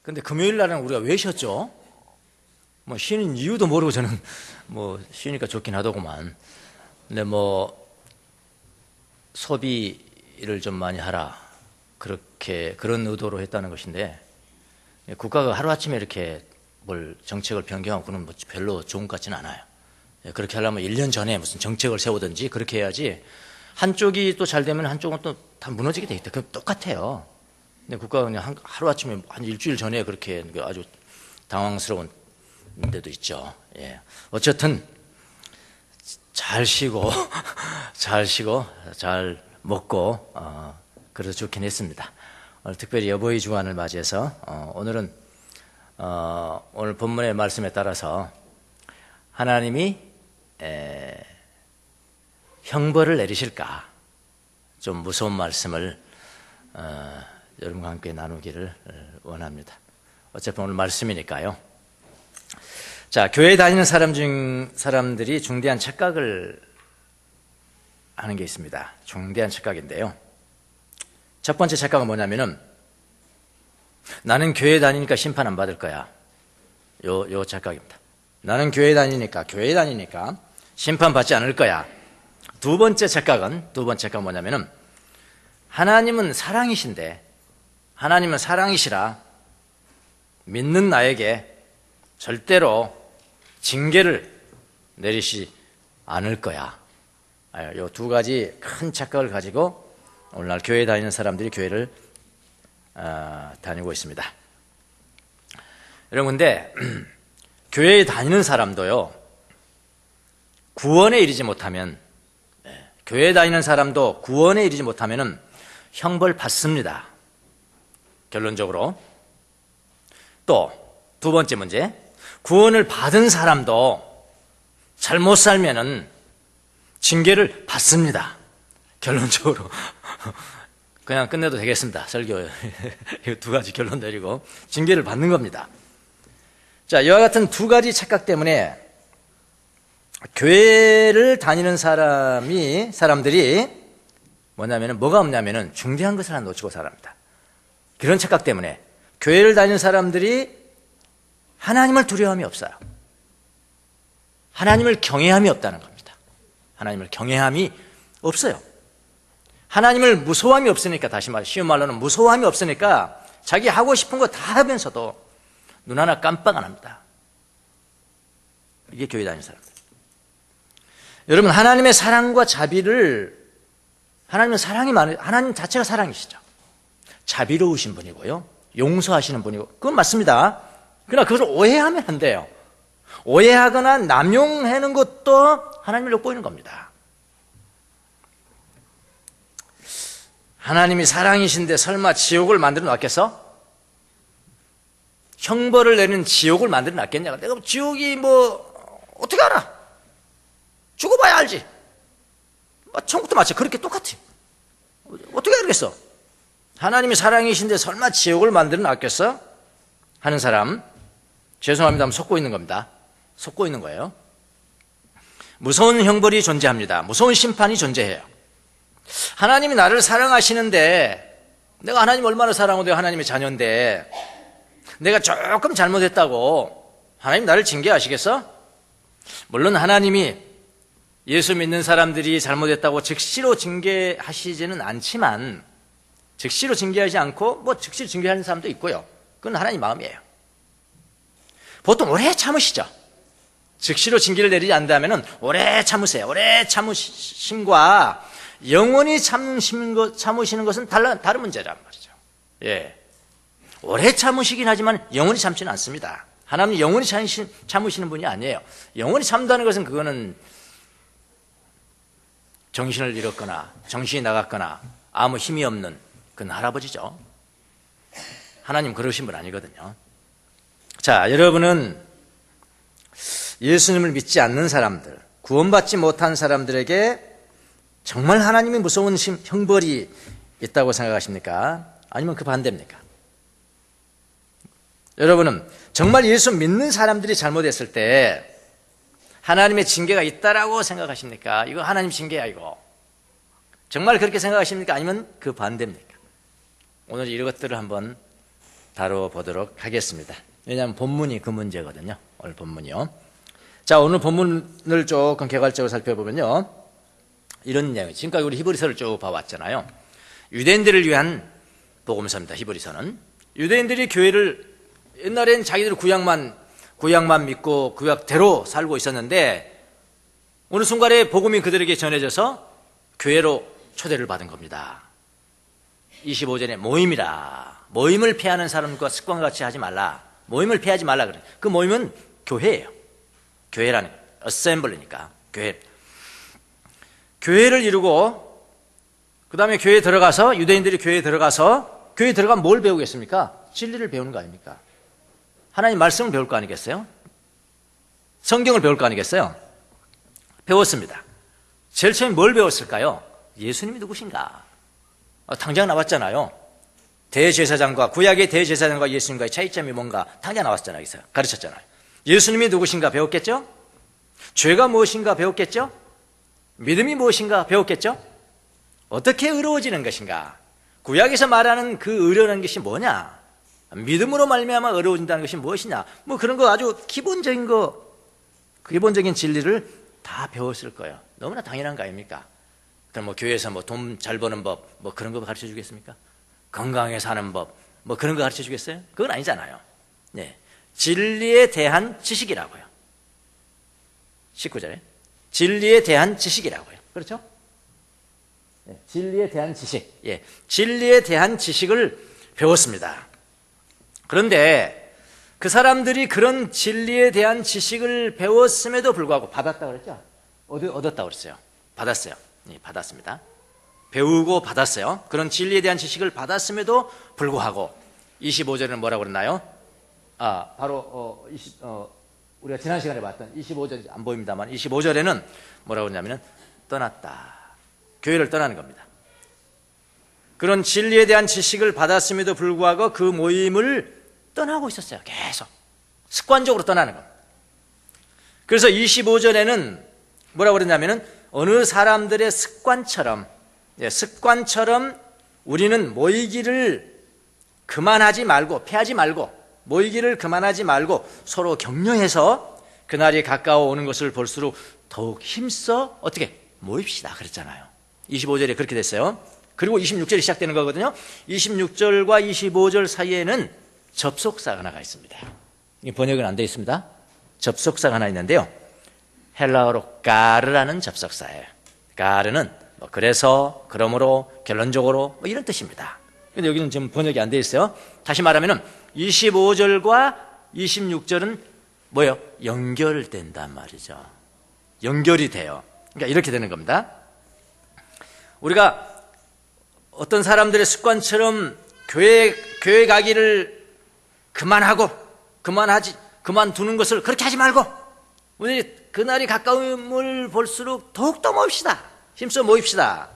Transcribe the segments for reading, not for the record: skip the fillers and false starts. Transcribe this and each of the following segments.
근데 금요일 날은 우리가 왜 쉬었죠? 뭐 쉬는 이유도 모르고 저는 뭐 쉬니까 좋긴 하더구만. 근데 뭐 소비를 좀 많이 하라, 그렇게 그런 의도로 했다는 것인데, 국가가 하루아침에 이렇게 뭘 정책을 변경하고 그런 뭐 별로 좋은 것 같지는 않아요. 그렇게 하려면 1년 전에 무슨 정책을 세우든지 그렇게 해야지, 한쪽이 또 잘 되면 한쪽은 또 다 무너지게 돼 있다. 그럼 똑같아요. 근데 국가가 그냥 하루아침에 한 일주일 전에 그렇게 아주 당황스러운 데도 있죠. 예. 어쨌든 잘 쉬고 잘 먹고 그래서 좋긴 했습니다. 오늘 특별히 여보의 주간을 맞이해서 오늘은 오늘 본문의 말씀에 따라서 하나님이 형벌을 내리실까, 좀 무서운 말씀을 여러분과 함께 나누기를 원합니다. 어차피 오늘 말씀이니까요. 자, 교회 다니는 사람들이 중대한 착각을 하는 게 있습니다. 중대한 착각인데요. 첫 번째 착각은 뭐냐면은, 나는 교회 다니니까 심판 안 받을 거야. 요 착각입니다. 나는 교회 다니니까 심판 받지 않을 거야. 두 번째 착각은 뭐냐면은, 하나님은 사랑이신데, 하나님은 사랑이시라 믿는 나에게 절대로 징계를 내리시 않을 거야. 이 두 가지 큰 착각을 가지고 오늘날 교회 다니는 사람들이 교회를 다니고 있습니다. 여러분, 근데 교회에 다니는 사람도요, 구원에 이르지 못하면, 교회에 다니는 사람도 구원에 이르지 못하면은 형벌 받습니다. 결론적으로. 또 두 번째 문제, 구원을 받은 사람도 잘못 살면은 징계를 받습니다. 결론적으로. 그냥 끝내도 되겠습니다. 설교 두 가지 결론 내리고 징계를 받는 겁니다. 자, 이와 같은 두 가지 착각 때문에 교회를 다니는 사람들이 뭐가 없냐면은 중대한 것을 하나 놓치고 살아갑니다. 그런 착각 때문에 교회를 다니는 사람들이 하나님을 두려움이 없어요. 하나님을 경외함이 없다는 겁니다. 하나님을 경외함이 없어요. 하나님을 무서워함이 없으니까, 다시 말해 쉬운 말로는 무서워함이 없으니까 자기 하고 싶은 거 다 하면서도 눈 하나 깜빡 안 합니다. 이게 교회 다니는 사람들. 여러분, 하나님의 사랑과 자비를, 하나님 자체가 사랑이시죠. 자비로우신 분이고요, 용서하시는 분이고, 그건 맞습니다. 그러나 그것을 오해하면 안 돼요. 오해하거나 남용하는 것도 하나님을 욕보이는 겁니다. 하나님이 사랑이신데 설마 지옥을 만들어 놨겠어? 형벌을 내는 지옥을 만들어 놨겠냐? 내가 지옥이 어떻게 알아? 죽어봐야 알지. 천국도 마치 그렇게 똑같아. 어떻게 알겠어? 하나님이 사랑이신데 설마 지옥을 만들어 놨겠어? 하는 사람, 죄송합니다만 속고 있는 겁니다. 속고 있는 거예요. 무서운 형벌이 존재합니다. 무서운 심판이 존재해요. 하나님이 나를 사랑하시는데, 내가 하나님 얼마나 사랑하고 하나님의 자녀인데 내가 조금 잘못했다고 하나님 나를 징계하시겠어? 물론 하나님이 예수 믿는 사람들이 잘못했다고 즉시로 징계하시지는 않지만, 즉시로 징계하지 않고 즉시로 징계하는 사람도 있고요. 그건 하나님 마음이에요. 보통 오래 참으시죠. 즉시로 징계를 내리지 않는다면 오래 참으세요. 오래 참으심과 영원히 참으시는 것은 다른 문제란 말이죠. 예. 오래 참으시긴 하지만 영원히 참지는 않습니다. 하나님은 영원히 참으시는 분이 아니에요. 영원히 참다는 것은 그거는 정신을 잃었거나 정신이 나갔거나 아무 힘이 없는 그건 할아버지죠. 하나님 그러신 분 아니거든요. 자, 여러분은 예수님을 믿지 않는 사람들, 구원받지 못한 사람들에게 정말 하나님이 무서운 형벌이 있다고 생각하십니까? 아니면 그 반대입니까? 여러분은 정말 예수 믿는 사람들이 잘못했을 때 하나님의 징계가 있다라고 생각하십니까? 이거 하나님 징계야, 이거. 정말 그렇게 생각하십니까? 아니면 그 반대입니까? 오늘 이것들을 한번 다뤄보도록 하겠습니다. 왜냐하면 본문이 그 문제거든요. 오늘 본문이요. 자, 오늘 본문을 조금 개괄적으로 살펴보면요, 이런 내용, 지금까지 우리 히브리서를 쭉 봐왔잖아요. 유대인들을 위한 복음서입니다. 히브리서는 유대인들이 교회를 옛날엔 자기들 구약만 믿고 구약대로 살고 있었는데 어느 순간에 복음이 그들에게 전해져서 교회로 초대를 받은 겁니다. 25절에 모임이라, 모임을 피하는 사람과 습관과 같이 하지 말라, 모임을 피하지 말라 그래. 그 모임은 교회예요. 교회라는 어셈블리니까 교회를 이루고 그 다음에 교회에 들어가서, 유대인들이 교회에 들어가면 뭘 배우겠습니까? 진리를 배우는 거 아닙니까? 하나님 말씀을 배울 거 아니겠어요? 성경을 배울 거 아니겠어요? 배웠습니다. 제일 처음에 뭘 배웠을까요? 예수님이 누구신가? 당장 나왔잖아요. 대제사장과, 구약의 대제사장과 예수님과의 차이점이 뭔가 당장 나왔잖아요. 가르쳤잖아요. 예수님이 누구신가 배웠겠죠? 죄가 무엇인가 배웠겠죠? 믿음이 무엇인가 배웠겠죠? 어떻게 의로워지는 것인가? 구약에서 말하는 그 의로라는 것이 뭐냐? 믿음으로 말미암아 의로워진다는 것이 무엇이냐? 뭐 그런 거 아주 기본적인 진리를 다 배웠을 거예요. 너무나 당연한 거 아닙니까? 그럼 뭐 교회에서 뭐 돈 잘 버는 법, 뭐 그런 거 가르쳐 주겠습니까? 건강하게 사는 법, 뭐 그런 거 가르쳐 주겠어요? 그건 아니잖아요. 네. 진리에 대한 지식이라고요. 19절에. 진리에 대한 지식이라고요. 그렇죠? 네. 진리에 대한 지식. 예. 진리에 대한 지식을 배웠습니다. 그런데 그 사람들이 그런 진리에 대한 지식을 배웠음에도 불구하고 받았다고 그랬죠? 얻었다고 그랬어요. 받았어요. 예, 받았습니다. 배우고 받았어요. 그런 진리에 대한 지식을 받았음에도 불구하고 25절에는 뭐라고 그랬나요? 우리가 지난 시간에 봤던 25절 안 보입니다만 25절에는 뭐라고 그러냐면은 떠났다. 교회를 떠나는 겁니다. 그런 진리에 대한 지식을 받았음에도 불구하고 그 모임을 떠나고 있었어요. 계속 습관적으로 떠나는 겁니다. 그래서 25절에는 뭐라고 그러냐면은 어느 사람들의 습관처럼 우리는 모이기를 그만하지 말고, 피하지 말고, 모이기를 그만하지 말고 서로 격려해서 그날이 가까워오는 것을 볼수록 더욱 힘써 어떻게 모입시다 그랬잖아요. 25절에 그렇게 됐어요. 그리고 26절이 시작되는 거거든요. 26절과 25절 사이에는 접속사가 하나가 있습니다. 번역은 안 되어 있습니다. 접속사가 하나 있는데요, 헬라어로 가르라는 접속사예요. 가르는 뭐 그래서, 그러므로, 결론적으로 뭐 이런 뜻입니다. 근데 여기는 지금 번역이 안 되어 있어요. 다시 말하면은 25절과 26절은 뭐예요? 연결된단 말이죠. 연결이 돼요. 그러니까 이렇게 되는 겁니다. 우리가 어떤 사람들의 습관처럼 교회 가기를 그만두는 것을 그렇게 하지 말고 우리 그날이 가까움을 볼수록 더욱더 모입시다. 힘써 모입시다.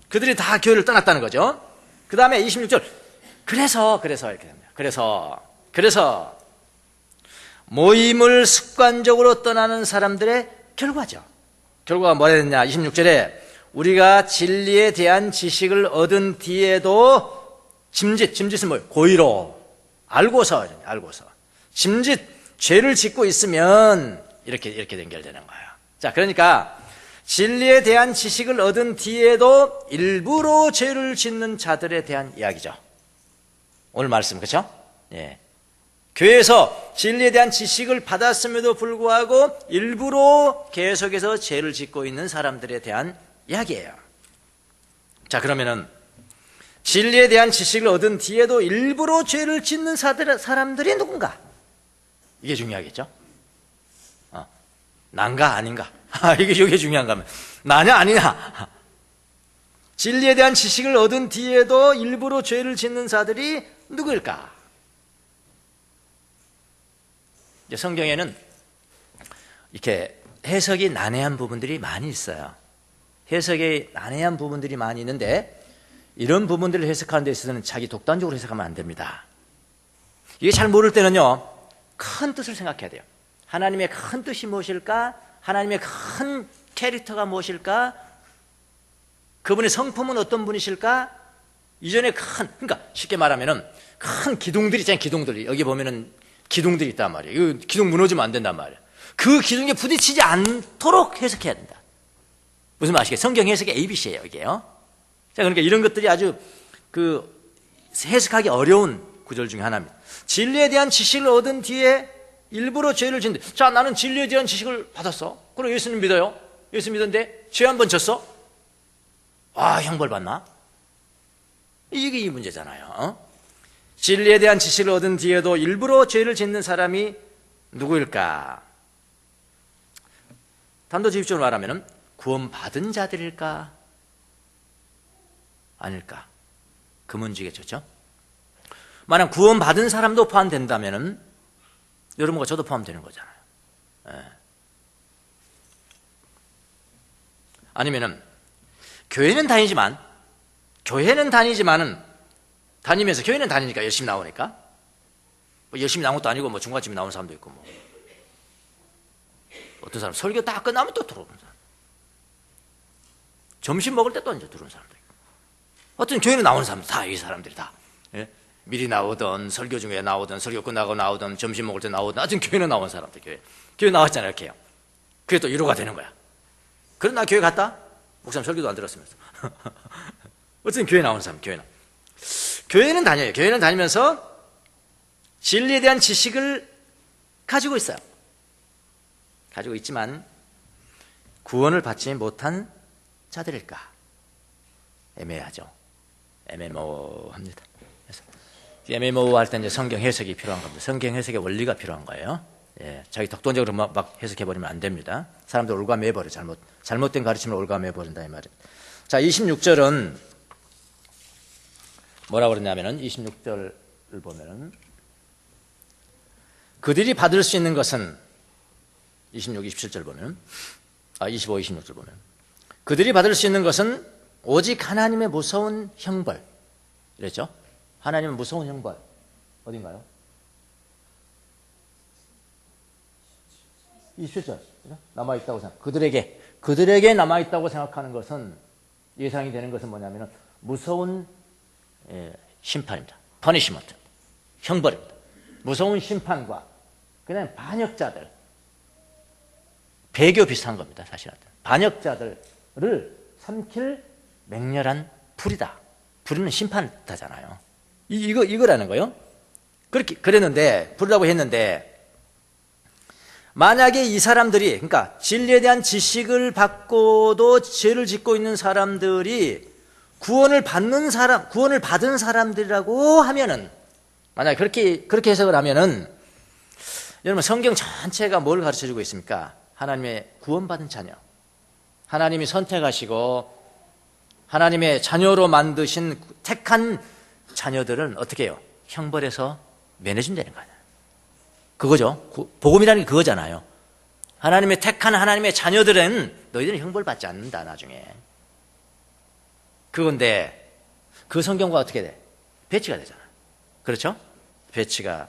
그들이 다 교회를 떠났다는 거죠. 그 다음에 26절 그래서 이렇게 됩니다. 그래서 모임을 습관적으로 떠나는 사람들의 결과죠. 결과가 뭐라 했냐? 26절에 우리가 진리에 대한 지식을 얻은 뒤에도 짐짓은 뭐예요? 고의로 알고서 짐짓 죄를 짓고 있으면 이렇게 연결되는 거예요. 자, 그러니까 진리에 대한 지식을 얻은 뒤에도 일부러 죄를 짓는 자들에 대한 이야기죠. 오늘 말씀, 그렇죠? 예. 교회에서 진리에 대한 지식을 받았음에도 불구하고 일부러 계속해서 죄를 짓고 있는 사람들에 대한 이야기예요. 자, 그러면은 진리에 대한 지식을 얻은 뒤에도 일부러 죄를 짓는 사람들이 누군가? 이게 중요하겠죠? 난가 아닌가? 이게 중요한 거면 나냐 아니냐? 진리에 대한 지식을 얻은 뒤에도 일부러 죄를 짓는 자들이 누구일까? 이제 성경에는 이렇게 해석이 난해한 부분들이 많이 있어요. 해석이 난해한 부분들이 많이 있는데 이런 부분들을 해석하는 데 있어서는 자기 독단적으로 해석하면 안 됩니다. 이게 잘 모를 때는요, 큰 뜻을 생각해야 돼요. 하나님의 큰 뜻이 무엇일까? 하나님의 큰 캐릭터가 무엇일까? 그분의 성품은 어떤 분이실까? 이전에 그러니까 쉽게 말하면은 큰 기둥들이 있잖아요. 기둥들이. 여기 보면은 기둥들이 있단 말이에요. 이 기둥 무너지면 안 된단 말이에요. 그 기둥에 부딪히지 않도록 해석해야 된다. 무슨 말이시겠어요? 성경 해석의 ABC예요, 이게요. 자, 그러니까 이런 것들이 아주 해석하기 어려운 구절 중에 하나입니다. 진리에 대한 지식을 얻은 뒤에 일부러 죄를 짓는데, 자, 나는 진리에 대한 지식을 받았어. 그럼 예수님 믿어요. 예수 믿었는데 죄 한 번 졌어? 아, 형벌 받나? 이게 이 문제잖아요. 진리에 대한 지식을 얻은 뒤에도 일부러 죄를 짓는 사람이 누구일까? 단도직입적으로 말하면 구원받은 자들일까? 아닐까? 그 문제겠죠. 만약 구원받은 사람도 포함된다면 여러분과 저도 포함되는 거잖아요. 아니면은 교회는 다니면서 교회는 다니니까 열심히 나오니까 뭐 열심히 나온 것도 아니고 뭐 중간쯤에 나온 사람도 있고 뭐 어떤 사람 설교 딱 끝나면 또 들어오는 사람, 점심 먹을 때 또 이제 들어오는 사람도 있고, 어떤 교회는 나오는 사람들 다 이 사람들이 다 미리 나오던 설교 중에 나오던 설교 끝나고 나오던 점심 먹을 때 나오던 하여튼 교회는 나온 사람들 교회 나왔잖아요. 이렇게요. 그게 또 위로가 되는 거야. 그럼 나 교회 갔다? 목사님 설교도 안 들었으면서 어쨌든 교회 나오는 사람, 교회는 다녀요. 교회는 다니면서 진리에 대한 지식을 가지고 있어요. 가지고 있지만 구원을 받지 못한 자들일까? 애매하죠. 애매모호합니다. 그래서 애매모호할 때 이제 성경 해석이 필요한 겁니다. 성경 해석의 원리가 필요한 거예요. 자기 독단적으로 막 해석해버리면 안 됩니다. 사람들 올가매버려. 잘못된 가르침을 올가매버린다 이 말이에요. 자, 26절은 뭐라고 그러냐면은 26절을 보면은 그들이 받을 수 있는 것은 26, 27절 보면 25, 26절 보면 그들이 받을 수 있는 것은 오직 하나님의 무서운 형벌. 이랬죠? 하나님의 무서운 형벌. 어딘가요? 27절. 남아있다고 생각. 그들에게 남아있다고 생각하는 것은 예상이 되는 것은 뭐냐면 무서운 심판입니다. 퍼니시먼트. 형벌입니다. 무서운 심판과 그냥 반역자들. 배교 비슷한 겁니다. 사실은. 반역자들을 삼킬 맹렬한 불이다. 불이는 심판을 뜻하잖아요. 이거라는 거예요. 그랬는데, 불이라고 했는데, 만약에 이 사람들이, 그러니까 진리에 대한 지식을 받고도 죄를 짓고 있는 사람들이 구원을 받은 사람들이라고 하면은, 만약에 그렇게 해석을 하면은, 여러분 성경 전체가 뭘 가르쳐 주고 있습니까? 하나님의 구원받은 자녀. 하나님이 선택하시고, 하나님의 자녀로 만드신 택한 자녀들은 어떻게 해요? 형벌에서 면해준다는 거예요. 그거죠. 복음이라는 게 그거잖아요. 하나님의 택한 하나님의 자녀들은 너희들은 형벌받지 않는다 나중에. 그건데 그 성경과 어떻게 돼? 배치가 되잖아요. 그렇죠? 배치가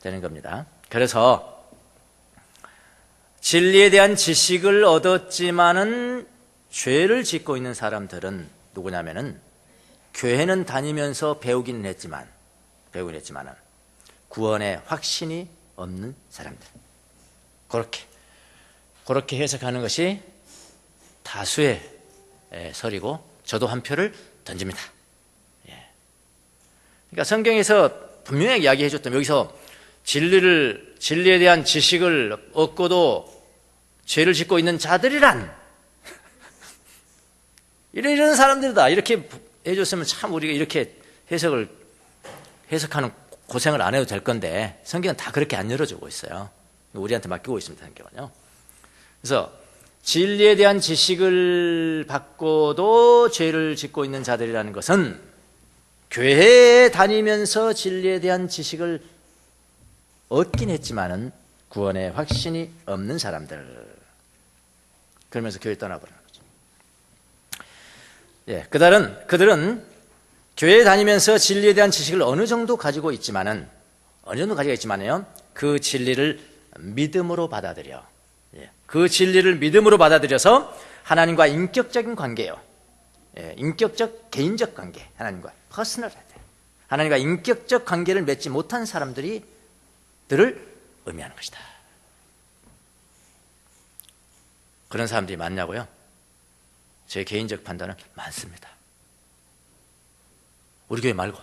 되는 겁니다. 그래서 진리에 대한 지식을 얻었지만은 죄를 짓고 있는 사람들은 누구냐면은 교회는 다니면서 배우기는 했지만 구원의 확신이 없는 사람들. 그렇게 해석하는 것이 다수의 설이고 저도 한 표를 던집니다. 그러니까 성경에서 분명히 이야기해 줬다면 여기서 진리에 대한 지식을 얻고도 죄를 짓고 있는 자들이란 이런 사람들이다. 이렇게 해줬으면 참 우리가 이렇게 해석하는 고생을 안 해도 될 건데 성경은 다 그렇게 안 열어주고 있어요. 우리한테 맡기고 있습니다. 성경은요. 그래서 진리에 대한 지식을 받고도 죄를 짓고 있는 자들이라는 것은 교회에 다니면서 진리에 대한 지식을 얻긴 했지만은 구원의 확신이 없는 사람들. 그러면서 교회 떠나버리는 거죠. 그들은 교회에 다니면서 진리에 대한 지식을 어느 정도 가지고 있지만은요, 그 진리를 믿음으로 받아들여. 그 진리를 믿음으로 받아들여서 하나님과 인격적인 관계요. 인격적, 개인적 관계, 하나님과 퍼스널해야 돼. 하나님과 인격적 관계를 맺지 못한 사람들을 의미하는 것이다. 그런 사람들이 많냐고요? 제 개인적 판단은 많습니다. 우리 교회 말고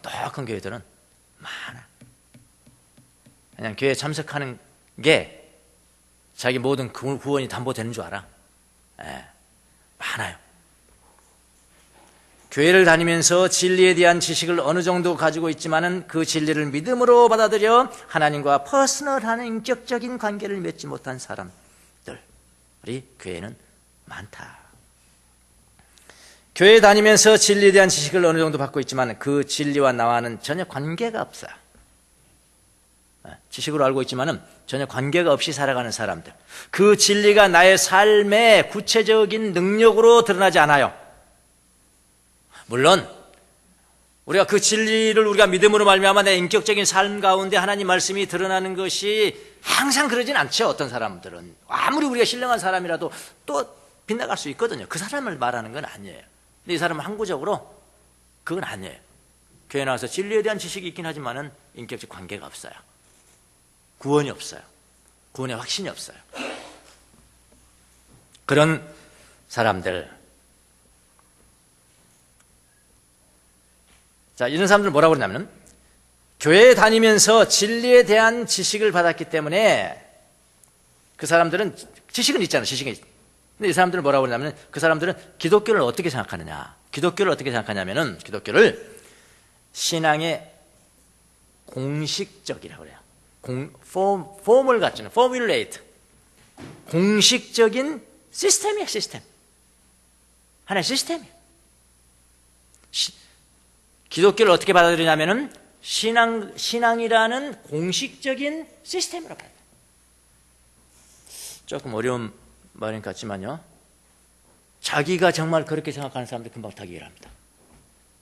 더 큰 교회들은 많아. 그냥 교회에 참석하는 게 자기 모든 구원이 담보되는 줄 알아. 많아요. 교회를 다니면서 진리에 대한 지식을 어느 정도 가지고 있지만은 그 진리를 믿음으로 받아들여 하나님과 퍼스널한 인격적인 관계를 맺지 못한 사람들이 교회에는 많다. 교회 다니면서 진리에 대한 지식을 어느 정도 받고 있지만 그 진리와 나와는 전혀 관계가 없어요. 지식으로 알고 있지만은 전혀 관계가 없이 살아가는 사람들, 그 진리가 나의 삶의 구체적인 능력으로 드러나지 않아요. 물론 우리가 그 진리를 우리가 믿음으로 말미암아 내 인격적인 삶 가운데 하나님 말씀이 드러나는 것이 항상 그러진 않죠. 어떤 사람들은 아무리 우리가 신령한 사람이라도 또 빗나갈 수 있거든요. 그 사람을 말하는 건 아니에요. 근데 이 사람은 항구적으로 그건 아니에요. 교회 나와서 진리에 대한 지식이 있긴 하지만은 인격적 관계가 없어요. 구원이 없어요. 구원의 확신이 없어요. 그런 사람들, 자, 이런 사람들 뭐라고 그러냐면 교회에 다니면서 진리에 대한 지식을 받았기 때문에 그 사람들은 지식은 있잖아요. 지식은. 근데 이 사람들은 뭐라고 그러냐면 그 사람들은 기독교를 어떻게 생각하느냐. 기독교를 어떻게 생각하냐면은 기독교를 신앙의 공식적이라고 그래요. 폼을 갖추는, formulate. 공식적인 시스템이야, 시스템. 하나의 시스템이야. 기독교를 어떻게 받아들이냐면은 신앙이라는 공식적인 시스템으로 봐요. 조금 어려운 말인 것 같지만요. 자기가 정말 그렇게 생각하는 사람들 금방 다 이해를 합니다.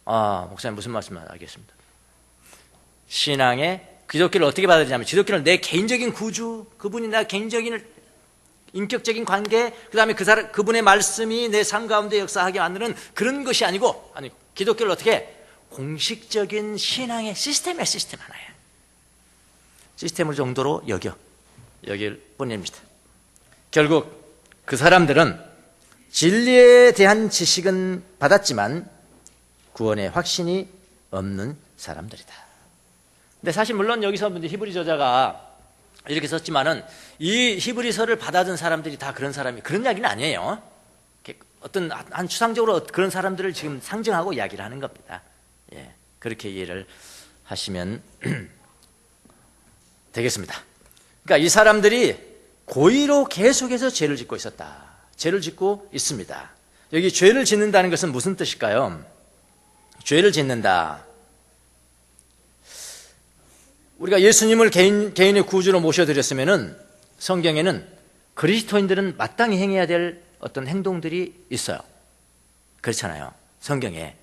아, 목사님 무슨 말씀인지 알겠습니다. 신앙의 기독교를 어떻게 받아들이냐면 기독교는 내 개인적인 구주, 그분이 나 개인적인 인격적인 관계, 그 다음에 그분의 말씀이 내 삶 가운데 역사하게 만드는 그런 것이 아니고, 기독교를 어떻게 공식적인 신앙의 시스템이야, 시스템 하나야. 시스템을 정도로 여길 뿐입니다. 결국 그 사람들은 진리에 대한 지식은 받았지만 구원의 확신이 없는 사람들이다. 근데 사실 물론 여기서 히브리 저자가 이렇게 썼지만은 이 히브리서를 받아든 사람들이 다 그런 이야기는 아니에요. 어떤 한 추상적으로 그런 사람들을 지금 상징하고 이야기를 하는 겁니다. 예, 그렇게 이해를 하시면 되겠습니다. 그러니까 이 사람들이 고의로 계속해서 죄를 짓고 있었다. 죄를 짓고 있습니다. 여기 죄를 짓는다는 것은 무슨 뜻일까요? 죄를 짓는다. 우리가 예수님을 개인의 구주로 모셔드렸으면은 성경에는 그리스도인들은 마땅히 행해야 될 어떤 행동들이 있어요. 그렇잖아요. 성경에.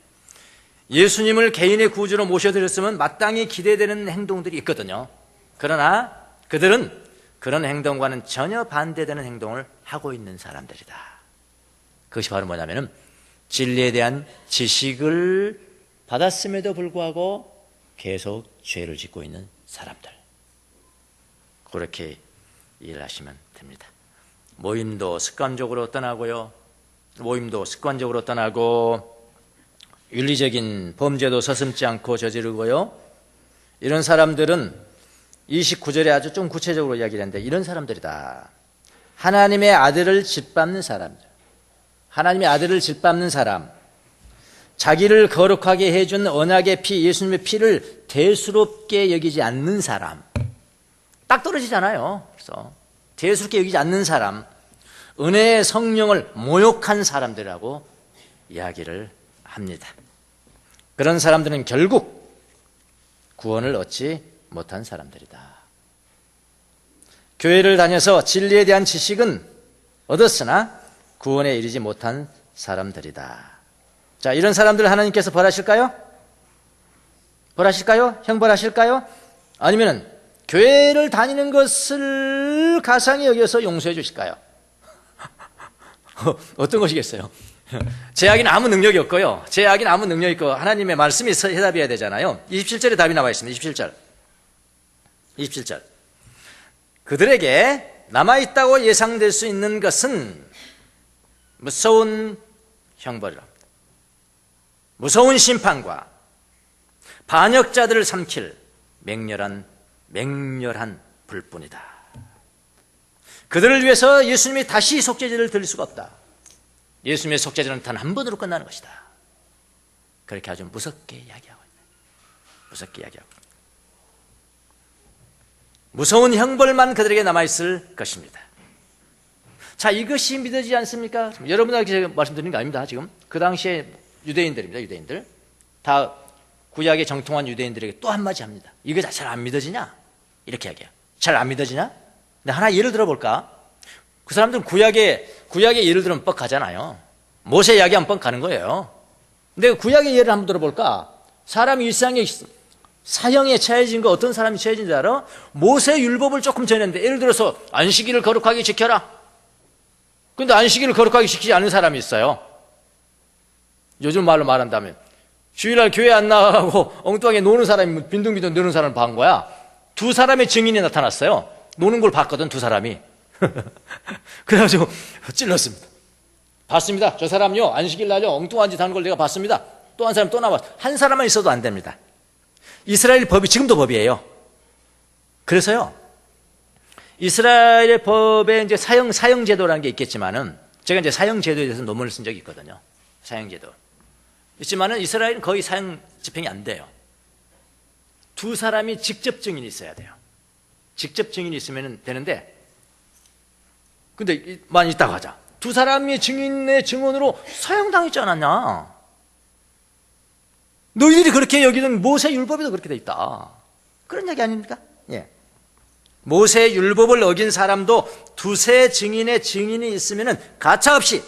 예수님을 개인의 구주로 모셔드렸으면 마땅히 기대되는 행동들이 있거든요. 그러나 그들은 그런 행동과는 전혀 반대되는 행동을 하고 있는 사람들이다. 그것이 바로 뭐냐면은 진리에 대한 지식을 받았음에도 불구하고 계속 죄를 짓고 있는 사람들. 그렇게 이해를 하시면 됩니다. 모임도 습관적으로 떠나고 윤리적인 범죄도 서슴지 않고 저지르고요. 이런 사람들은 29절에 아주 좀 구체적으로 이야기를 했는데 이런 사람들이다. 하나님의 아들을 짓밟는 사람들. 하나님의 아들을 짓밟는 사람. 자기를 거룩하게 해준 언약의 피, 예수님의 피를 대수롭게 여기지 않는 사람. 딱 떨어지잖아요. 그래서 대수롭게 여기지 않는 사람, 은혜의 성령을 모욕한 사람들이라고 이야기를 합니다. 그런 사람들은 결국 구원을 얻지 못한 사람들이다. 교회를 다녀서 진리에 대한 지식은 얻었으나 구원에 이르지 못한 사람들이다. 자, 이런 사람들 하나님께서 벌하실까요? 형벌하실까요? 아니면 교회를 다니는 것을 가상히 여겨서 용서해 주실까요? 어떤 것이겠어요? 죄악에는 아무 능력이 없고요. 죄악에는 아무 능력이 없고 하나님의 말씀이 해답이어야 되잖아요. 27절에 답이 나와 있습니다. 27절. 그들에게 남아있다고 예상될 수 있는 것은 무서운 형벌이라. 무서운 심판과 반역자들을 삼킬 맹렬한 불뿐이다. 그들을 위해서 예수님이 다시 속죄제를 드릴 수가 없다. 예수님의 속죄제는 단 한 번으로 끝나는 것이다. 그렇게 아주 무섭게 이야기하고 있다. 무섭게 이야기하고 있다. 무서운 형벌만 그들에게 남아있을 것입니다. 자, 이것이 믿어지지 않습니까? 여러분에게 제가 말씀드리는 게 아닙니다. 지금 그 당시에 유대인들입니다. 유대인들 다 구약에 정통한 유대인들에게 또 한마디 합니다. 이거 잘 안 믿어지냐? 이렇게 이야기해요. 잘 안 믿어지냐? 근데 하나 예를 들어볼까? 그 사람들은 구약의 예를 들으면 뻑하잖아요. 모세 이야기하면 뻑하는 거예요. 근데 구약의 예를 한번 들어볼까? 사람이 일상에 사형에 처해진 거 어떤 사람이 처해진 줄 알아? 모세 율법을 조금 전했는데, 예를 들어서 안식일을 거룩하게 지켜라. 근데 안식일을 거룩하게 지키지 않는 사람이 있어요. 요즘 말로 말한다면 주일날 교회 안 나가고 엉뚱하게 노는 사람이 빈둥빈둥 노는 사람을 본 거야. 두 사람의 증인이 나타났어요. 노는 걸 봤거든, 두 사람이. 그래가지고 찔렀습니다. 봤습니다. 저 사람요, 안식일 날요 엉뚱한 짓 하는 걸 내가 봤습니다. 또 한 사람 또 나왔어. 한 사람만 있어도 안 됩니다. 이스라엘 법이 지금도 법이에요. 그래서요, 이스라엘의 법에 이제 사형제도라는 게 있겠지만은, 제가 이제 사형제도에 대해서 논문을 쓴 적이 있거든요. 사형제도. 있지만은 이스라엘은 거의 사형 집행이 안 돼요. 두 사람이 직접 증인이 있어야 돼요. 직접 증인이 있으면 되는데, 근데 만 있다고 하자. 두 사람이 증인의 증언으로 사형당했지 않았냐? 너희들이 그렇게 여기는 모세 율법에도 그렇게 돼 있다. 그런 얘기 아닙니까? 예. 모세 율법을 어긴 사람도 두세 증인의 증인이 있으면은 가차없이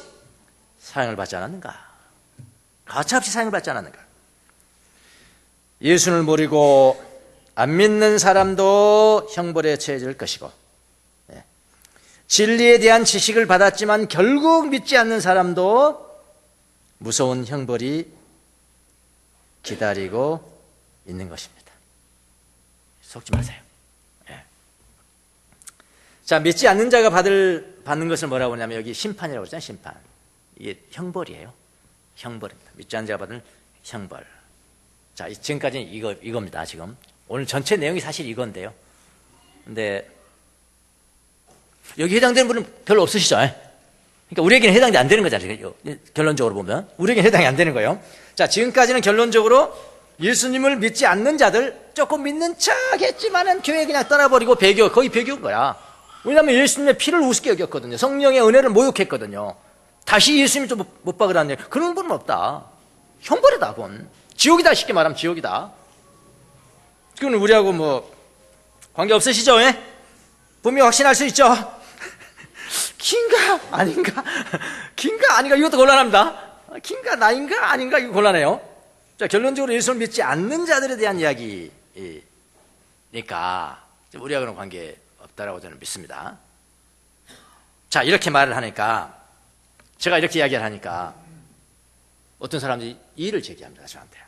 사형을 받지 않았는가? 가차없이 사형을 받지 않았는가? 예수를 모르고 안 믿는 사람도 형벌에 처해질 것이고, 예. 진리에 대한 지식을 받았지만 결국 믿지 않는 사람도 무서운 형벌이 기다리고 있는 것입니다. 속지 마세요. 예. 자, 믿지 않는 자가 받는 것을 뭐라고 하냐면, 여기 심판이라고 그러잖아요. 심판. 이게 형벌이에요. 형벌입니다. 믿지 않는 자가 받는 형벌. 자, 지금까지는 이겁니다. 지금 오늘 전체 내용이 사실 이건데요. 근데 여기 해당되는 분은 별로 없으시죠? 그러니까 우리에게는 해당이 안 되는 거잖아요. 결론적으로 보면 우리에게는 해당이 안 되는 거예요. 자, 지금까지는 결론적으로 예수님을 믿지 않는 자들, 조금 믿는 척 했지만은 교회 그냥 떠나버리고 거의 배교인 거야. 왜냐하면 예수님의 피를 우습게 여겼거든요. 성령의 은혜를 모욕했거든요. 다시 예수님이 좀 못 박으라는 얘기. 그런 분은 없다. 형벌이다, 그건. 지옥이다, 쉽게 말하면 지옥이다. 그건 우리하고 뭐 관계 없으시죠? 예? 분명히 확신할 수 있죠? 긴가 아닌가? 긴가 아닌가? 이것도 곤란합니다. 긴가 나인가 아닌가? 이거 곤란해요. 자, 결론적으로 예수를 믿지 않는 자들에 대한 이야기니까 우리하고는 관계 없다라고 저는 믿습니다. 자, 이렇게 말을 하니까, 제가 이렇게 이야기를 하니까 어떤 사람들이 이의를 제기합니다. 저한테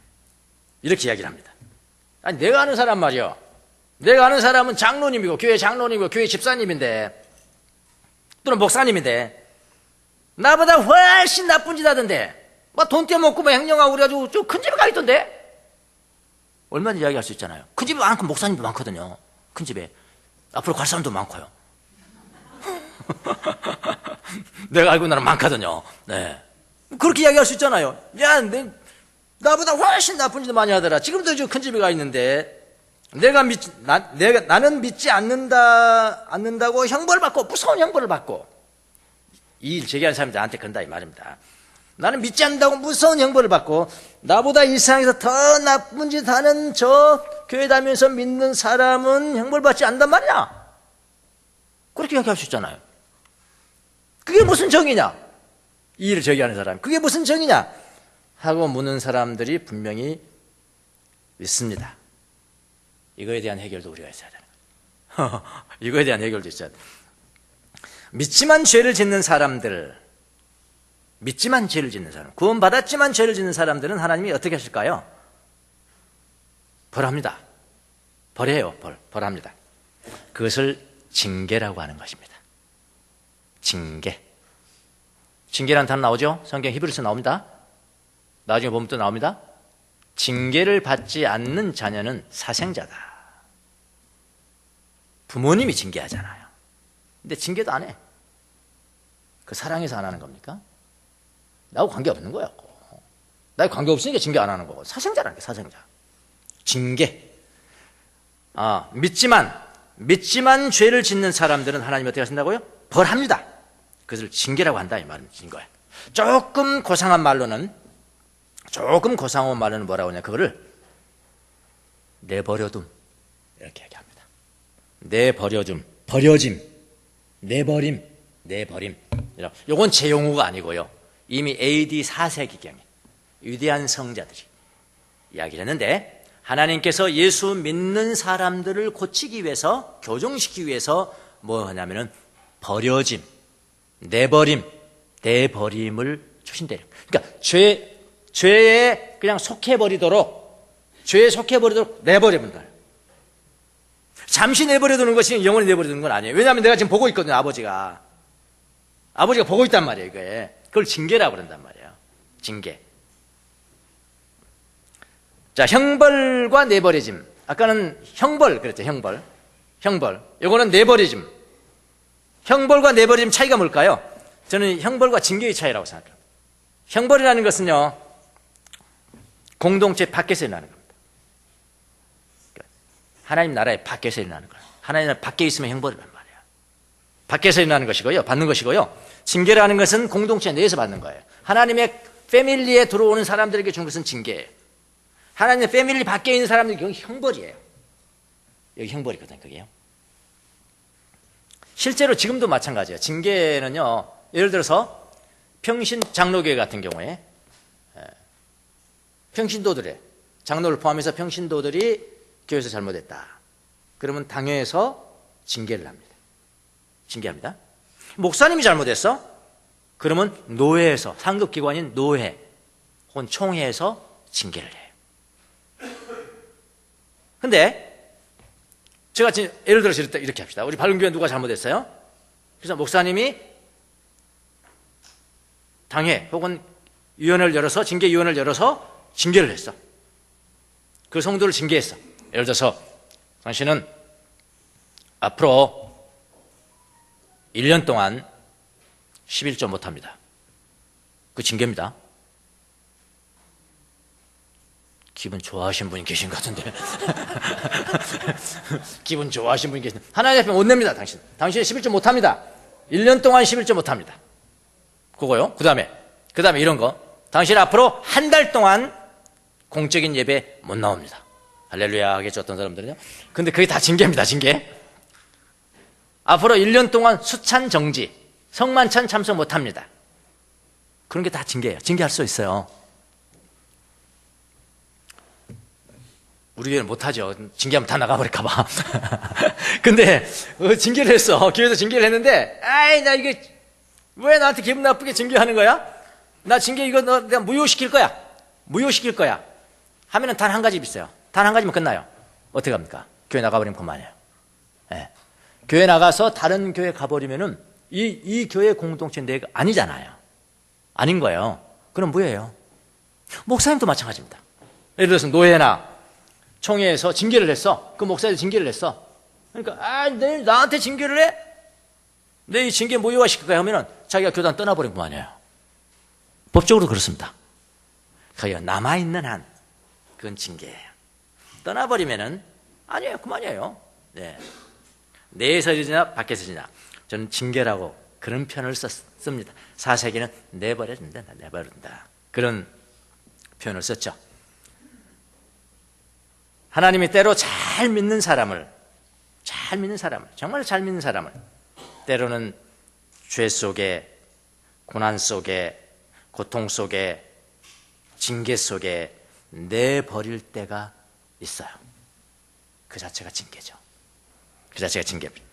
이렇게 이야기를 합니다. 아니, 내가 아는 사람 말이요, 내가 아는 사람은 장로님이고 교회 장로님이고 교회 집사님인데 또는 목사님인데 나보다 훨씬 나쁜 짓 하던데 막 돈 떼먹고 막 횡령하고 그래가지고 좀 큰 집에 가 있던데. 얼마나 이야기할 수 있잖아요. 큰 집이 많고 목사님도 많거든요. 큰 집에 앞으로 갈 사람도 많고요. 내가 알고 있는 사람 많거든요. 네. 그렇게 이야기할 수 있잖아요. 야, 나보다 훨씬 나쁜 짓 많이 하더라. 지금도 저 큰 집에 가 있는데 나는 믿지 않는다고 형벌을 받고, 무서운 형벌을 받고, 이 일 제기하는 사람이 나한테 그런다 이 말입니다. 나는 믿지 않는다고 무서운 형벌을 받고, 나보다 이 세상에서 더 나쁜 짓 하는 저 교회 다니면서 믿는 사람은 형벌 받지 않는단 말이야. 그렇게 이야기할 수 있잖아요. 그게 무슨 정의냐? 이 일을 제기하는 사람, 그게 무슨 정의냐? 하고 묻는 사람들이 분명히 있습니다. 이거에 대한 해결도 우리가 있어야 돼요. 이거에 대한 해결도 있어야 돼요. 믿지만 죄를 짓는 사람들, 믿지만 죄를 짓는 사람, 구원받았지만 죄를 짓는 사람들은 하나님이 어떻게 하실까요? 벌합니다. 벌해요. 벌합니다. 그것을 징계라고 하는 것입니다. 징계. 징계라는 단어 나오죠? 성경 히브리서 나옵니다. 나중에 보면 또 나옵니다. 징계를 받지 않는 자녀는 사생자다. 부모님이 징계하잖아요. 근데 징계도 안 해. 그 사랑해서 안 하는 겁니까? 나하고 관계없는 거야. 나하고 관계없으니까 징계 안 하는 거고. 사생자라는 게 사생자. 징계. 믿지만 죄를 짓는 사람들은 하나님이 어떻게 하신다고요? 벌합니다. 그것을 징계라고 한다 이 말인 거예요. 조금 고상한 말로는 뭐라고 하냐, 그거를 내버려둠 이렇게 얘기합니다. 내버려둠, 버려짐, 내버림. 요건 제 용어가 아니고요. 이미 AD 4세기경에 위대한 성자들이 이야기를 했는데, 하나님께서 예수 믿는 사람들을 고치기 위해서, 교정시키기 위해서 뭐 하냐면은 버려짐, 내버림을 주신대요. 그러니까 죄에 그냥 속해버리도록 내버려둔다. 잠시 내버려두는 것이 영원히 내버려두는 건 아니에요. 왜냐하면 내가 지금 보고 있거든요. 아버지가 보고 있단 말이에요. 그걸 징계라고 그런단 말이에요. 징계. 자, 형벌과 내버려짐. 아까는 형벌 그랬죠. 형벌. 요거는 내버려짐. 형벌과 내버려짐 차이가 뭘까요? 저는 형벌과 징계의 차이라고 생각합니다. 형벌이라는 것은요, 공동체 밖에서 일어나는 겁니다. 하나님 나라의 밖에서 일어나는 거예요. 하나님 나라 밖에 있으면 형벌이란 말이에요. 밖에서 일어나는 것이고요, 받는 것이고요. 징계라는 것은 공동체 내에서 받는 거예요. 하나님의 패밀리에 들어오는 사람들에게 주는 것은 징계예요. 하나님의 패밀리 밖에 있는 사람들이 여기 형벌이에요. 여기 형벌이거든요, 그게요. 실제로 지금도 마찬가지예요. 징계는요, 예를 들어서 평신 장로교회 같은 경우에 평신도들의, 장로를 포함해서 평신도들이 교회에서 잘못했다. 그러면 당회에서 징계를 합니다. 징계합니다. 목사님이 잘못했어? 그러면 노회에서, 상급기관인 노회 혹은 총회에서 징계를 해요. 근데 제가 예를 들어서 이렇게 합시다. 우리 밝은교회 누가 잘못했어요? 그래서 목사님이 당회 혹은 위원회를 열어서, 징계위원회를 열어서 징계를 했어. 그 성도를 징계했어. 예를 들어서 당신은 앞으로 1년 동안 11조 못합니다. 그 징계입니다. 기분 좋아하신 분이 계신 것 같은데. 기분 좋아하신 분이 계신. 하나님 앞에 못 냅니다. 당신이 11조 못합니다. 1년 동안 11조 못합니다. 그거요. 그 다음에 이런 거. 당신 앞으로 한 달 동안 공적인 예배 못 나옵니다. 할렐루야 하겠죠, 어떤 사람들은요. 근데 그게 다 징계입니다. 징계. 앞으로 1년 동안 수찬 정지, 성만찬 참석 못합니다. 그런 게 다 징계예요. 징계할 수 있어요. 우리 교회는 못하죠. 징계하면 다 나가버릴까봐. 근데 징계를 했어. 교회에서 징계를 했는데, 나 이게 왜 나한테 기분 나쁘게 징계하는 거야? 나 징계 이거 내가 무효시킬 거야 하면은 단 한 가지 있어요. 단 한 가지면 끝나요. 어떻게 합니까? 교회 나가버리면 그만이에요. 네. 교회 나가서 다른 교회 가버리면은 이 교회 공동체 내가 아니잖아요. 아닌 거예요. 그럼 뭐예요? 목사님도 마찬가지입니다. 예를 들어서 노예나 총회에서 징계를 했어. 그 목사님이 징계를 했어. 그러니까 내일 나한테 징계를 해? 내 이 징계 무효화시킬 거야 하면은 자기가 교단 떠나버린 그만이에요. 법적으로 그렇습니다. 거기가 남아있는 한 그건 징계예요. 떠나버리면은 아니에요. 그만이에요. 네. 내에서 지나 밖에서 지나. 저는 징계라고 그런 표현을 씁니다. 4세기는 내버려둔다. 그런 표현을 썼죠. 하나님이 때로 잘 믿는 사람을, 정말 잘 믿는 사람을 때로는 죄 속에, 고난 속에, 고통 속에, 징계 속에 내버릴 때가 있어요. 그 자체가 징계죠. 그 자체가 징계입니다.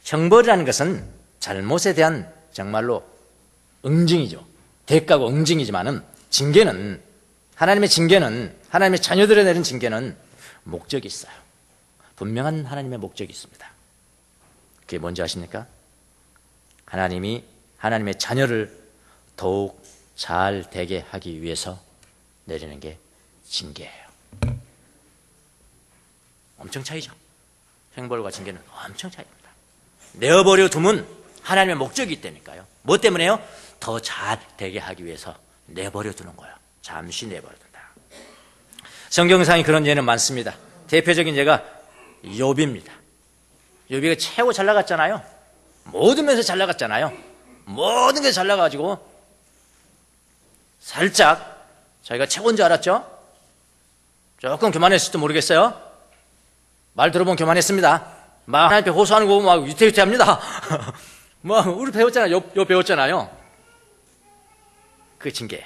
형벌이라는 것은 잘못에 대한 정말로 응징이죠. 대가고 응징이지만은 징계는, 하나님의 징계는, 하나님의 자녀들에 내린 징계는 목적이 있어요. 분명한 하나님의 목적이 있습니다. 그게 뭔지 아십니까? 하나님이 하나님의 자녀를 더욱 잘 되게 하기 위해서 내리는 게 징계예요. 엄청 차이죠. 형벌과 징계는 엄청 차이입니다. 내어버려 두면 하나님의 목적이 있다니까요. 뭐 때문에요? 더 잘 되게 하기 위해서 내버려 두는 거예요. 잠시 내버려 둔다. 성경상에 그런 예는 많습니다. 대표적인 예가 욥입니다. 욥이가 최고 잘 나갔잖아요. 모든 면에서 잘 나갔잖아요. 모든 게 잘 나가가지고 살짝 자기가 최고인 줄 알았죠? 조금 교만했을지도 모르겠어요. 말 들어보면 교만했습니다. 막 하나님 앞에 호소하는 거 막 위태위태합니다. 뭐 우리 배웠잖아요. 욥 배웠잖아요. 그게 징계예요.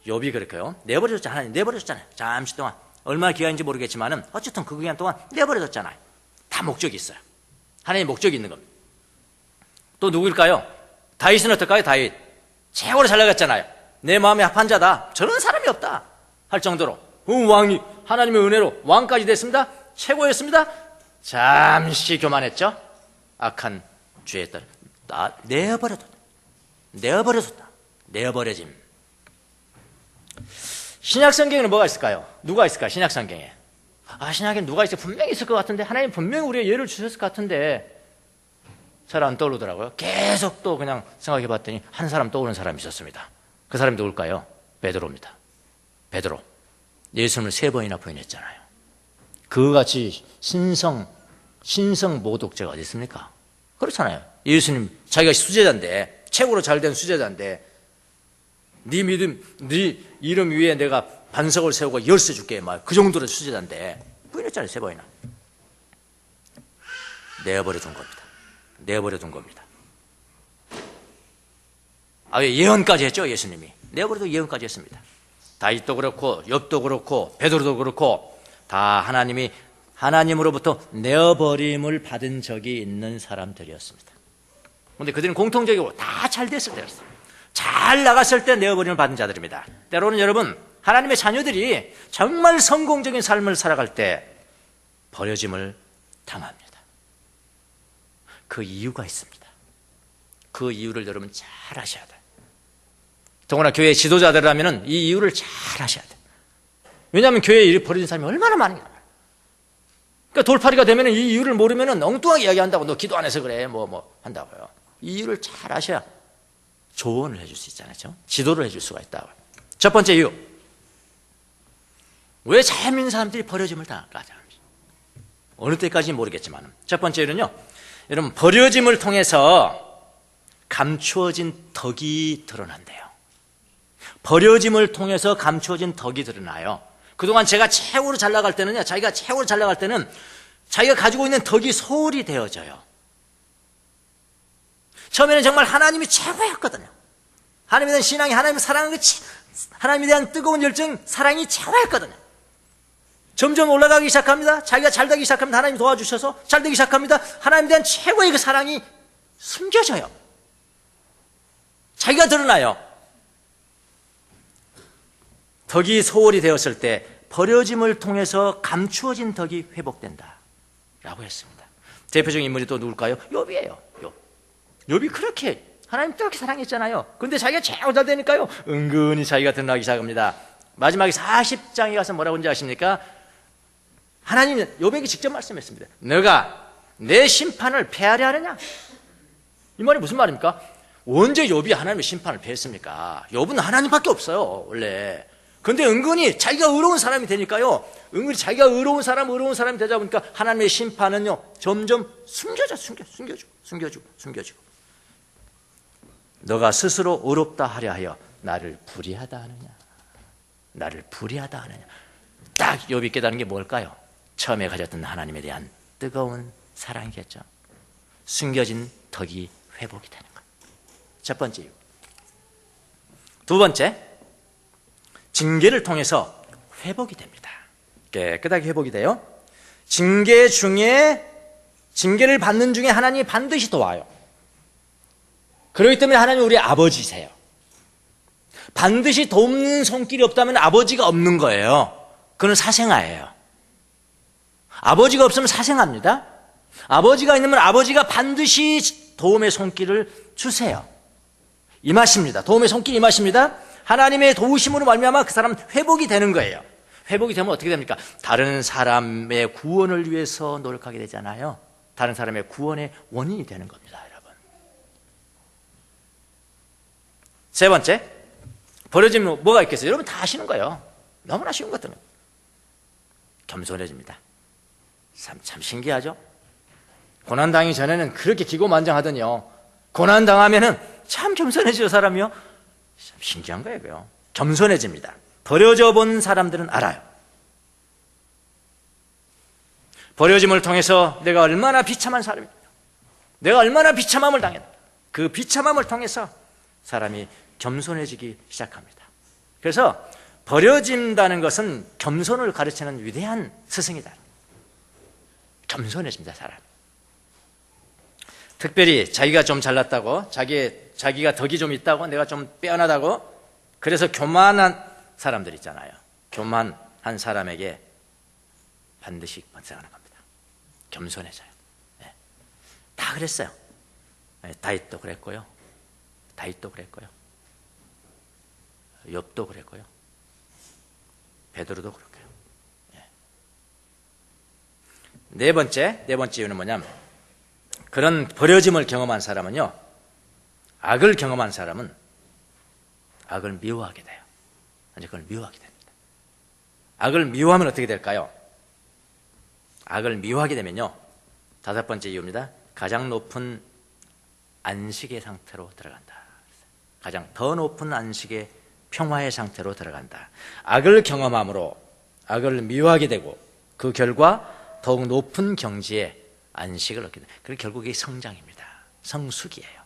욥이 그렇게요. 내버려뒀잖아요. 하나님 내버려뒀잖아요. 잠시 동안 얼마나 기간인지 모르겠지만은 어쨌든 그 기간 동안 내버려뒀잖아요. 다 목적이 있어요. 하나님의 목적이 있는 겁니다. 또 누구일까요? 다윗은 어떨까요? 다윗 최고로 잘 나갔잖아요. 내 마음에 합한 자다. 저런 사람이 없다 할 정도로 왕이 하나님의 은혜로 왕까지 됐습니다. 최고였습니다. 잠시 교만했죠. 악한 죄에 따라 내어버려뒀다. 내어버려짐. 신약성경에는 뭐가 있을까요? 누가 있을까요? 신약성경에. 신약에 누가 있어요? 분명히 있을 것 같은데, 하나님 분명히 우리에게 예를 주셨을 것 같은데 잘 안 떠오르더라고요. 계속 또 그냥 생각해 봤더니 한 사람 떠오르는 사람이 있었습니다. 그 사람이 누굴까요? 베드로입니다. 베드로. 예수님을 3번이나 부인했잖아요. 그같이 신성 모독죄가 어디 있습니까? 그렇잖아요. 예수님 자기가 수제자인데, 최고로 잘된 수제자인데, 네 믿음, 네 이름 위에 내가 반석을 세우고 열쇠 줄게, 막 그 정도로 수제자인데 부인했잖아요. 3번이나. 내어버려 둔 겁니다. 내어버려 둔 겁니다. 예언까지 했죠. 예수님이 내어버려도 예언까지 했습니다. 다윗도 그렇고 욥도 그렇고 베드로도 그렇고 다 하나님이 하나님으로부터 내어버림을 받은 적이 있는 사람들이었습니다. 그런데 그들은 공통적으로 다 잘 됐을 때였어요. 잘 나갔을 때 내어버림을 받은 자들입니다. 때로는 여러분, 하나님의 자녀들이 정말 성공적인 삶을 살아갈 때 버려짐을 당합니다. 그 이유가 있습니다. 그 이유를 여러분 잘 아셔야 돼요. 더구나 교회 지도자들이라면 이 이유를 잘 아셔야 돼요. 왜냐하면 교회에 일이 버려진 사람이 얼마나 많은가. 그러니까 돌팔이가 되면 이 이유를 모르면 엉뚱하게 이야기한다고. 너 기도 안 해서 그래 뭐 한다고요. 이 이유를 잘 아셔야 조언을 해줄 수 있잖아요. 지도를 해줄 수가 있다고요. 첫 번째 이유, 왜 잘 믿는 사람들이 버려짐을 당할까? 어느 때까지는 모르겠지만 첫 번째는요, 여러분 버려짐을 통해서 감추어진 덕이 드러난대요. 버려짐을 통해서 감추어진 덕이 드러나요. 그동안 제가 최고로 잘 나갈 때는요, 자기가 최고로 잘 나갈 때는 자기가 가지고 있는 덕이 소홀히 되어져요. 처음에는 정말 하나님이 최고였거든요. 하나님에 대한 신앙이, 하나님을 사랑하는 하나님에 대한 뜨거운 열정, 사랑이 최고였거든요. 점점 올라가기 시작합니다. 자기가 잘 되기 시작합니다. 하나님 도와주셔서 잘 되기 시작합니다. 하나님에 대한 최고의 그 사랑이 숨겨져요. 자기가 드러나요. 덕이 소홀히 되었을 때 버려짐을 통해서 감추어진 덕이 회복된다 라고 했습니다. 대표적인 인물이 또 누굴까요? 욥이에요. 욥이 그렇게 하나님 그렇게 사랑했잖아요. 근데 자기가 최고 잘 되니까요, 은근히 자기가 드러나기 시작합니다. 마지막에 40장에 가서 뭐라고 하는지 아십니까? 하나님이 욥에게 직접 말씀했습니다. 너가 내 심판을 패하려 하느냐? 이 말이 무슨 말입니까? 언제 욥이 하나님의 심판을 패했습니까? 욥은 하나님밖에 없어요, 원래. 근데 은근히 자기가 의로운 사람이 되니까요, 은근히 자기가 의로운 사람이 되다 보니까 하나님의 심판은요, 점점 숨겨지고. 너가 스스로 의롭다 하려 하여 나를 불의하다 하느냐? 딱 욥이 깨달은 게 뭘까요? 처음에 가졌던 하나님에 대한 뜨거운 사랑이겠죠. 숨겨진 덕이 회복이 되는 것. 첫 번째 이유. 두 번째, 징계를 통해서 회복이 됩니다. 깨끗하게 회복이 돼요. 징계를 받는 중에 하나님이 반드시 도와요. 그렇기 때문에 하나님은 우리 아버지세요. 반드시 돕는 손길이 없다면 아버지가 없는 거예요. 그건 사생아예요. 아버지가 없으면 사생아입니다. 아버지가 있으면 아버지가 반드시 도움의 손길을 주세요. 임하십니다. 도움의 손길이 임하십니다. 하나님의 도우심으로 말미암아 그 사람 회복이 되는 거예요. 회복이 되면 어떻게 됩니까? 다른 사람의 구원을 위해서 노력하게 되잖아요. 다른 사람의 구원의 원인이 되는 겁니다, 여러분. 세 번째, 버려지면 뭐가 있겠어요? 여러분 다 아시는 거예요. 너무나 쉬운 것들은. 겸손해집니다. 참 신기하죠? 고난당하기 전에는 그렇게 기고만장하더니요, 고난당하면은 참 겸손해져요, 사람이요. 참 신기한 거예요, 그요. 겸손해집니다. 버려져 본 사람들은 알아요. 버려짐을 통해서 내가 얼마나 비참한 사람입니다. 내가 얼마나 비참함을 당했나. 그 비참함을 통해서 사람이 겸손해지기 시작합니다. 그래서 버려진다는 것은 겸손을 가르치는 위대한 스승이다. 겸손해집니다, 사람. 특별히 자기가 좀 잘났다고, 자기가 덕이 좀 있다고, 내가 좀 빼어나다고, 그래서 교만한 사람들 있잖아요. 교만한 사람에게 반드시 번성하는 겁니다. 겸손해져요. 네. 다 그랬어요. 네, 다윗도 그랬고요. 욥도 그랬고요. 베드로도 그렇고요. 네. 네 번째 이유는 뭐냐면, 그런 버려짐을 경험한 사람은요, 악을 경험한 사람은 악을 미워하게 돼요. 이제 그걸 미워하게 됩니다. 악을 미워하면 어떻게 될까요? 악을 미워하게 되면요, 다섯 번째 이유입니다. 가장 높은 안식의 상태로 들어간다. 가장 더 높은 안식의 평화의 상태로 들어간다. 악을 경험함으로 악을 미워하게 되고 그 결과 더욱 높은 경지에 안식을 얻게 됩니다. 그게 결국 이게 성장입니다. 성숙이에요.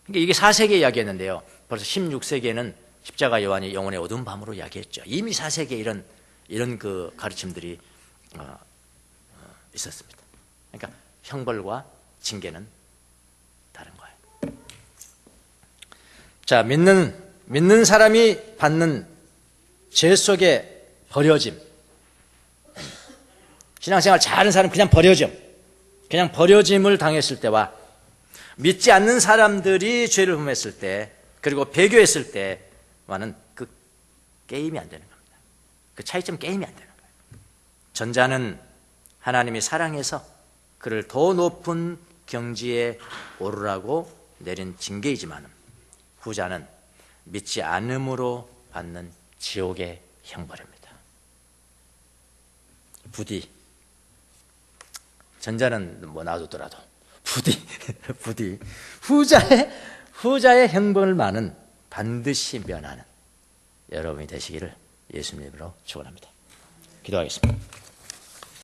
그러니까 이게 4세기에 이야기했는데요, 벌써 16세기에는 십자가 요한이 영혼의 어두운 밤으로 이야기했죠. 이미 4세기에 이런 그 가르침들이 있었습니다. 그러니까 형벌과 징계는 다른 거예요. 자, 믿는 사람이 받는 죄 속의 버려짐. 신앙생활 잘하는 사람 그냥 버려짐을 당했을 때와 믿지 않는 사람들이 죄를 범했을 때, 그리고 배교했을 때와는 그 게임이 안 되는 겁니다. 그 차이점 게임이 안 되는 거예요. 전자는 하나님이 사랑해서 그를 더 높은 경지에 오르라고 내린 징계이지만, 후자는 믿지 않음으로 받는 지옥의 형벌입니다. 부디, 전자는 뭐 놔두더라도 부디 후자의 형벌만은 반드시 면하는 여러분이 되시기를 예수님으로 축원합니다. 기도하겠습니다.